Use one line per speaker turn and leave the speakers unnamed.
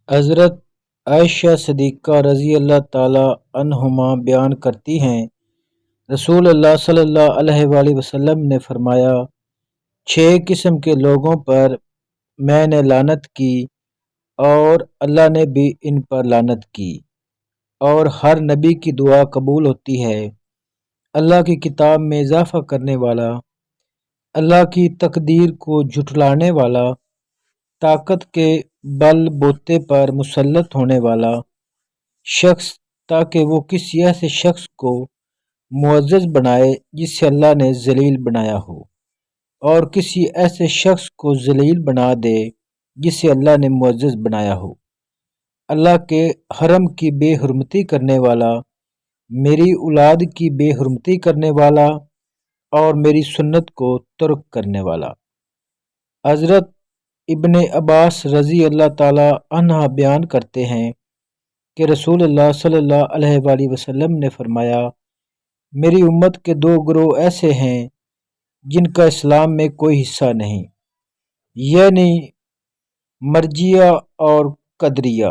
حضرت عائشہ صدیقہ رضی اللہ تعالی عنہما بیان کرتی ہیں، رسول اللہ صلی اللہ علیہ وآلہ وسلم نے فرمایا، 6 قسم کے لوگوں پر میں نے لعنت کی اور اللہ نے بھی ان پر لعنت کی، اور ہر نبی کی دعا قبول ہوتی ہے۔ اللہ کی کتاب میں اضافہ کرنے والا، اللہ کی تقدیر کو جھٹلانے والا، طاقت کے بل بوتے پر مسلط ہونے والا شخص تاکہ وہ کسی ایسے شخص کو معزز بنائے جسے اللہ نے ذلیل بنایا ہو، اور کسی ایسے شخص کو ذلیل بنا دے جسے اللہ نے معزز بنایا ہو، اللہ کے حرم کی بے حرمتی کرنے والا، میری اولاد کی بے حرمتی کرنے والا، اور میری سنت کو ترک کرنے والا۔ حضرت ابن عباس رضی اللہ تعالی عنہ بیان کرتے ہیں کہ رسول اللہ صلی اللہ علیہ وآلہ وسلم نے فرمایا، میری امت کے 2 گروہ ایسے ہیں جن کا اسلام میں کوئی حصہ نہیں، یعنی مرجئیہ اور قدریہ۔